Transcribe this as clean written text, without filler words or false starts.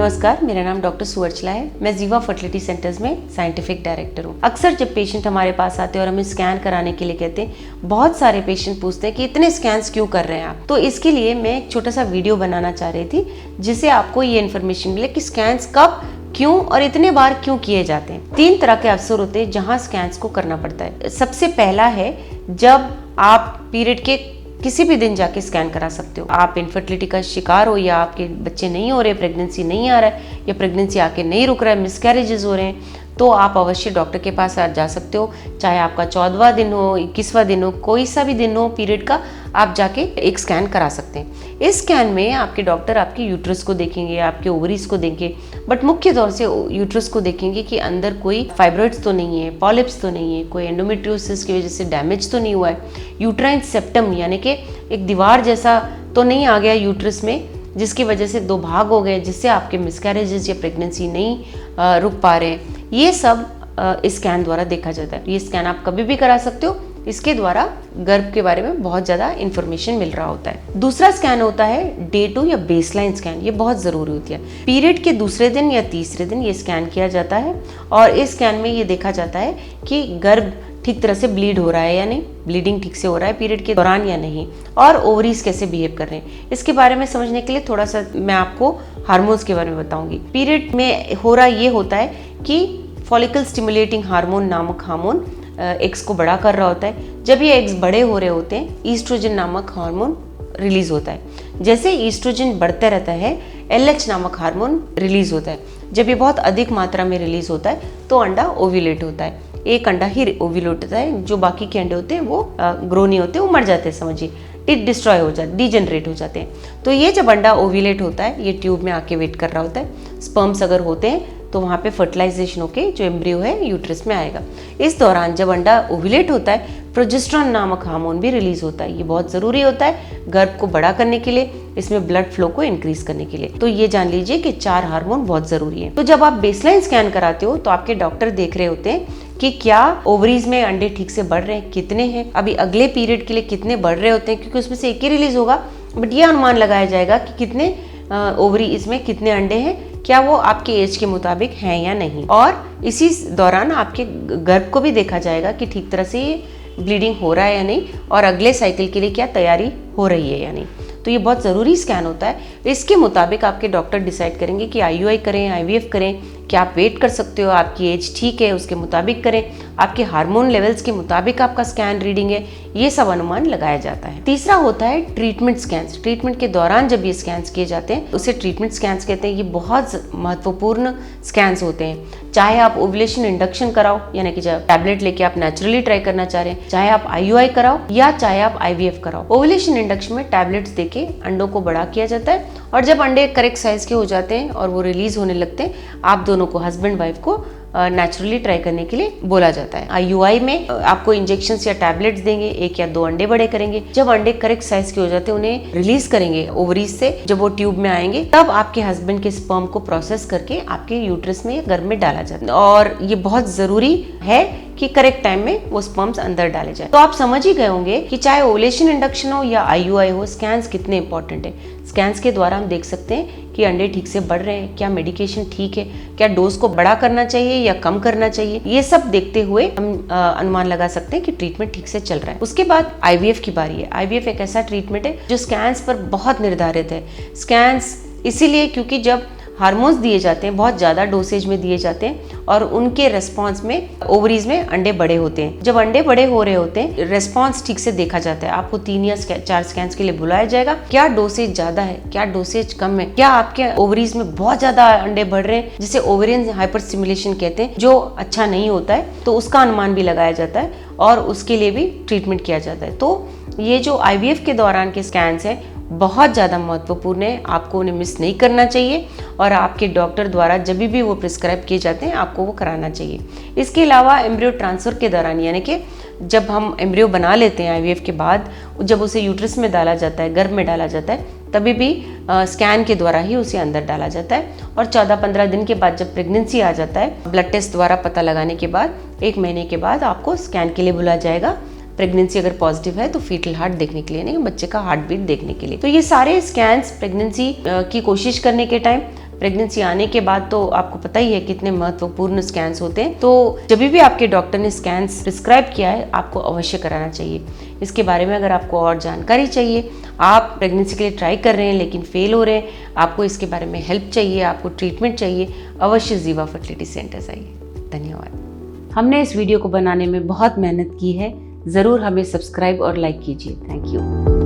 नमस्कार, मेरा नाम डॉक्टर सुवर्चला है। मैं जीवा फर्टिलिटी सेंटर्स में साइंटिफिक डायरेक्टर हूँ। अक्सर जब पेशेंट हमारे पास आते हैं और हमें स्कैन कराने के लिए कहते हैं, बहुत सारे पेशेंट पूछते हैं कि इतने स्कैन्स क्यों कर रहे हैं आप। तो इसके लिए मैं एक छोटा सा वीडियो बनाना चाह रही थी जिससे आपको ये इन्फॉर्मेशन मिले कि स्कैन्स कब, क्यों और इतने बार क्यों किए जाते हैं। 3 तरह के अवसर होते हैं जहाँ स्कैन्स को करना पड़ता है। सबसे पहला है जब आप पीरियड के किसी भी दिन जाके स्कैन करा सकते हो। आप इनफर्टिलिटी का शिकार हो या आपके बच्चे नहीं हो रहे, प्रेगनेंसी नहीं आ रहा है या प्रेगनेंसी आके नहीं रुक रहा है, मिसकैरेजेस हो रहे हैं, तो आप अवश्य डॉक्टर के पास जा सकते हो। चाहे आपका 14वां दिन हो, 21वां दिन हो, कोई सा भी दिन हो पीरियड का, आप जाके एक स्कैन करा सकते हैं। इस स्कैन में आपके डॉक्टर आपके यूट्रस को देखेंगे, आपके ओवरीज को देंगे, बट मुख्य तौर से यूट्रस को देखेंगे कि अंदर कोई फाइब्रॉइड्स तो नहीं है, पॉलिप्स तो नहीं है, कोई एंडोमेट्रियोसिस की वजह से डैमेज तो नहीं हुआ है, यूट्राइन सेप्टम यानी कि एक दीवार जैसा तो नहीं आ गया यूट्रस में जिसकी वजह से 2 भाग हो गए, जिससे आपके मिसकैरेजेस या प्रेगनेंसी नहीं रुक पा रहे हैं। ये सब इस स्कैन द्वारा देखा जाता है। ये स्कैन आप कभी भी करा सकते हो। इसके द्वारा गर्भ के बारे में बहुत ज़्यादा इंफॉर्मेशन मिल रहा होता है। दूसरा स्कैन होता है डे 2 या बेसलाइन स्कैन। ये बहुत ज़रूरी होती है। पीरियड के दूसरे दिन या तीसरे दिन ये स्कैन किया जाता है और इस स्कैन में ये देखा जाता है कि गर्भ ठीक तरह से ब्लीड हो रहा है या नहीं, ब्लीडिंग ठीक से हो रहा है पीरियड के दौरान या नहीं, और ओवरीज कैसे बिहेव कर रहे हैं। इसके बारे में समझने के लिए थोड़ा सा मैं आपको हार्मोन्स के बारे में बताऊंगी। पीरियड में हो रहा ये होता है कि फॉलिकल स्टिमुलेटिंग हार्मोन नामक हार्मोन एग्स को बड़ा कर रहा होता है। जब ये एग्स बड़े हो रहे होते हैं, ईस्ट्रोजन नामक हार्मोन रिलीज होता है। जैसे ईस्ट्रोजन बढ़ता रहता है, LH नामक हार्मोन रिलीज होता है। जब ये बहुत अधिक मात्रा में रिलीज होता है तो अंडा ओव्यूलेट होता है। एक अंडा ही ओव्यूलेट होता है, जो बाकी के अंडे होते हैं वो ग्रो नहीं होते, वो मर जाते हैं, समझिए डिस्ट्रॉय हो जाते, डिजेनरेट हो जाते हैं। तो ये जब अंडा ओव्यूलेट होता है, ये ट्यूब में आके वेट कर रहा होता है। स्पर्म्स अगर होते हैं तो वहाँ पे फर्टिलाइजेशन होके जो एम्ब्रियो है यूट्रस में आएगा। इस दौरान जब अंडा ओव्यूलेट होता है, प्रोजेस्टेरोन नामक हार्मोन भी रिलीज होता है। ये बहुत ज़रूरी होता है गर्भ को बड़ा करने के लिए, इसमें ब्लड फ्लो को इंक्रीज करने के लिए। तो ये जान लीजिए कि 4 हार्मोन बहुत ज़रूरी है। तो जब आप बेसलाइन स्कैन कराते हो तो आपके डॉक्टर देख रहे होते हैं कि क्या ओवरीज में अंडे ठीक से बढ़ रहे हैं, कितने हैं, अभी अगले पीरियड के लिए कितने बढ़ रहे होते हैं, क्योंकि उसमें से एक ही रिलीज होगा, बट ये अनुमान लगाया जाएगा कि कितने ओवरी इसमें कितने अंडे हैं, क्या वो आपके एज के मुताबिक हैं या नहीं। और इसी दौरान आपके गर्भ को भी देखा जाएगा कि ठीक तरह से ये ब्लीडिंग हो रहा है या नहीं, और अगले साइकिल के लिए क्या तैयारी हो रही है या नहीं। तो ये बहुत ज़रूरी स्कैन होता है। इसके मुताबिक आपके डॉक्टर डिसाइड करेंगे कि IUI करें, IVF करें, क्या आप वेट कर सकते हो, आपकी एज ठीक है उसके मुताबिक करें, आपके हार्मोन लेवल्स के मुताबिक आपका स्कैन रीडिंग है, ये सब अनुमान लगाया जाता है। तीसरा होता है ट्रीटमेंट स्कैन्स। ट्रीटमेंट के दौरान जब ये स्कैन्स किए जाते हैं उसे ट्रीटमेंट स्कैन्स कहते हैं। ये बहुत महत्वपूर्ण स्कैन्स होते हैं। चाहे आप ओव्यूलेशन इंडक्शन कराओ, यानी कि जब टैबलेट लेके आप नेचुरली ट्राई करना चाह रहे हैं, चाहे आप IUI कराओ या चाहे आप IVF कराओ। ओव्यूलेशन इंडक्शन में टैबलेट्स देके अंडों को बड़ा किया जाता है, और जब अंडे करेक्ट साइज के हो जाते हैं और वो रिलीज होने लगते हैं, आप दोनों को, हस्बैंड वाइफ को नेचुरली ट्राई करने के लिए बोला जाता है। IUI में आपको इंजेक्शंस या टैबलेट्स देंगे, 1 या 2 अंडे बड़े करेंगे। जब अंडे करेक्ट साइज के हो जाते हैं उन्हें रिलीज करेंगे ओवरीज से। जब वो ट्यूब में आएंगे तब आपके हस्बैंड के स्पर्म को प्रोसेस करके आपके यूट्रस में या गर्भ में डाला जाता है। और ये बहुत जरूरी है कि करेक्ट टाइम में वो स्पर्म्स अंदर डाले जाए। तो आप समझ ही गए होंगे कि चाहे ओव्यूलेशन इंडक्शन हो या IUI हो, स्कैन्स कितने इंपॉर्टेंट है। स्कैन्स के द्वारा हम देख सकते हैं कि अंडे ठीक से बढ़ रहे हैं, क्या मेडिकेशन ठीक है, क्या डोज को बड़ा करना चाहिए या कम करना चाहिए। ये सब देखते हुए हम अनुमान लगा सकते हैं कि ट्रीटमेंट ठीक से चल रहा है। उसके बाद IVF की बारी है। IVF एक ऐसा ट्रीटमेंट है जो स्कैन्स पर बहुत निर्धारित है। स्कैन्स इसीलिए क्योंकि जब हार्मोन्स दिए जाते हैं, बहुत ज़्यादा डोसेज में दिए जाते हैं, और उनके रेस्पॉन्स में ओवरीज में अंडे बड़े होते हैं। जब अंडे बड़े हो रहे होते हैं, रेस्पॉन्स ठीक से देखा जाता है। आपको 3 या 4 स्कैन्स के लिए बुलाया जाएगा। क्या डोसेज ज़्यादा है, क्या डोसेज कम है, क्या आपके ओवरीज में बहुत ज़्यादा अंडे बढ़ रहे हैं, जिसे ओवेरियन हाइपर स्टिमुलेशन कहते हैं, जो अच्छा नहीं होता है, तो उसका अनुमान भी लगाया जाता है और उसके लिए भी ट्रीटमेंट किया जाता है। तो ये जो IVF के दौरान के स्कैन्स हैं बहुत ज़्यादा महत्वपूर्ण है, आपको उन्हें मिस नहीं करना चाहिए, और आपके डॉक्टर द्वारा जब भी वो प्रिस्क्राइब किए जाते हैं आपको वो कराना चाहिए। इसके अलावा एम्ब्रियो ट्रांसफ़र के दौरान, यानी कि जब हम एम्ब्रियो बना लेते हैं IVF के बाद, जब उसे यूट्रस में डाला जाता है, गर्भ में डाला जाता है, तभी भी स्कैन के द्वारा ही उसे अंदर डाला जाता है। और 14-15 दिन के बाद जब प्रेगनेंसी आ जाता है, ब्लड टेस्ट द्वारा पता लगाने के बाद 1 महीने के बाद आपको स्कैन के लिए बुलाया जाएगा। प्रेगनेंसी अगर पॉजिटिव है तो फीटल हार्ट देखने के लिए, नहीं बच्चे का हार्ट बीट देखने के लिए। तो ये सारे स्कैन्स प्रेगनेंसी की कोशिश करने के टाइम, प्रेगनेंसी आने के बाद तो आपको पता ही है कितने महत्वपूर्ण स्कैन्स होते हैं। तो जब भी आपके डॉक्टर ने स्कैन्स प्रिस्क्राइब किया है, आपको अवश्य कराना चाहिए। इसके बारे में अगर आपको और जानकारी चाहिए, आप प्रेगनेंसी के लिए ट्राई कर रहे हैं लेकिन फेल हो रहे हैं, आपको इसके बारे में हेल्प चाहिए, आपको ट्रीटमेंट चाहिए, अवश्य जीवा फर्टिलिटी सेंटर्स आइए। धन्यवाद। हमने इस वीडियो को बनाने में बहुत मेहनत की है, ज़रूर हमें सब्सक्राइब और लाइक कीजिए। Thank you.